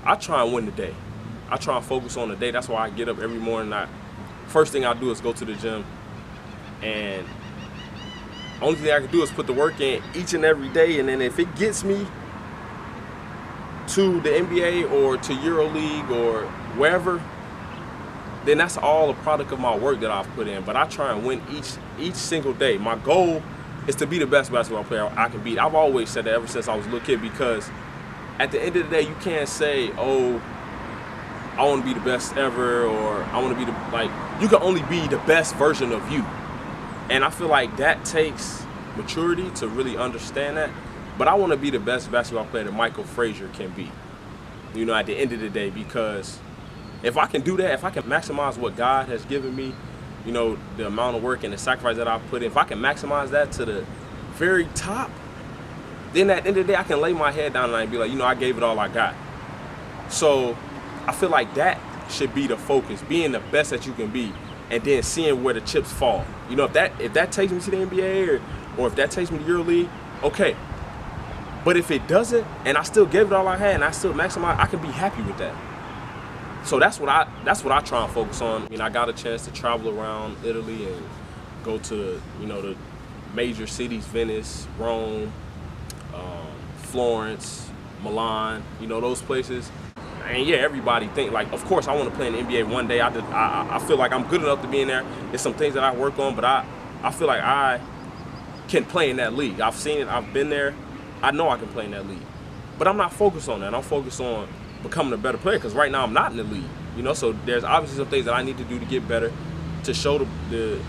I try and win the day. I try and focus on the day. That's why I get up every morning. First thing I do is go to the gym, and only thing I can do is put the work in each and every day. And then if it gets me to the NBA or to EuroLeague or wherever, then that's all a product of my work that I've put in. But I try and win each single day. My goal is to be the best basketball player I can be. I've always said that ever since I was a little kid, because at the end of the day, you can't say, oh, I want to be the best ever, or I want to be you can only be the best version of you. And I feel like that takes maturity to really understand that. But I want to be the best basketball player that Michael Frazier can be, at the end of the day, because if I can do that, if I can maximize what God has given me, the amount of work and the sacrifice that I've put in, if I can maximize that to the very top, then at the end of the day, I can lay my head down and be like, I gave it all I got. So I feel like that should be the focus, being the best that you can be, and then seeing where the chips fall. If that takes me to the NBA or if that takes me to EuroLeague, okay. But if it doesn't, and I still gave it all I had, and I still maximize, I can be happy with that. So that's what I try and focus on. I got a chance to travel around Italy and go to the major cities: Venice, Rome, Florence, Milan. Those places. And yeah, everybody think of course I want to play in the NBA one day. I feel like I'm good enough to be in there. There's some things that I work on, but I feel like I can play in that league. I've seen it. I've been there. I know I can play in that league. But I'm not focused on that. I'm focused on becoming a better player, because right now I'm not in the league. So there's obviously some things that I need to do to get better, to show the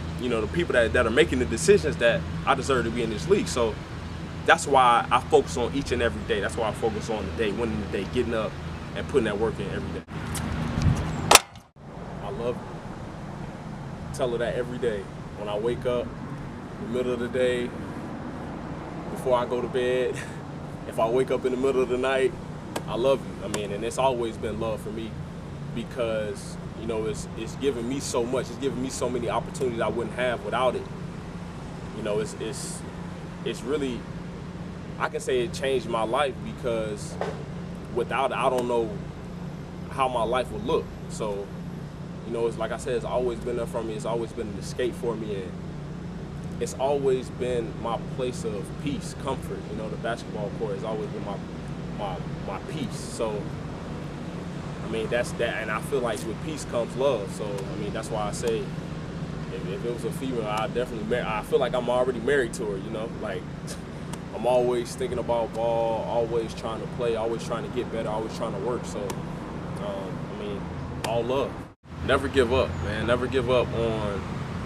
people that are making the decisions that I deserve to be in this league. So that's why I focus on each and every day. That's why I focus on the day, winning the day, getting up and putting that work in every day. I love her. Tell her that every day. When I wake up, in the middle of the day, before I go to bed, if I wake up in the middle of the night, I love you. And it's always been love for me, because it's given me so much. It's given me so many opportunities I wouldn't have without it. It's really, I can say it changed my life, because without it, I don't know how my life would look. So, it's like I said, it's always been there for me. It's always been an escape for me, and it's always been my place of peace, comfort. The basketball court has always been my peace. So, that's that, and I feel like with peace comes love. So, that's why I say, if it was a female, I'd definitely marry. I feel like I'm already married to her. I'm always thinking about ball, always trying to play, always trying to get better, always trying to work. So, all love. Never give up, man. Never give up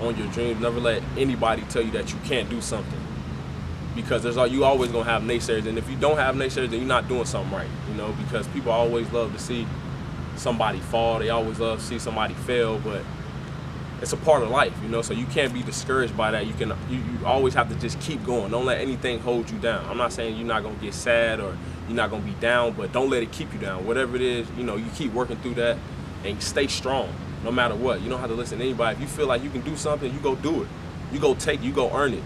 on your dreams. Never let anybody tell you that you can't do something, because you always gonna have naysayers. And if you don't have naysayers, then you're not doing something right. Because people always love to see somebody fall. They always love to see somebody fail, but it's a part of life, so you can't be discouraged by that. You always have to just keep going. Don't let anything hold you down. I'm not saying you're not gonna get sad or you're not gonna be down, but don't let it keep you down. Whatever it is, you keep working through that and stay strong no matter what. You don't have to listen to anybody. If you feel like you can do something, you go do it. You go take it, you go earn it.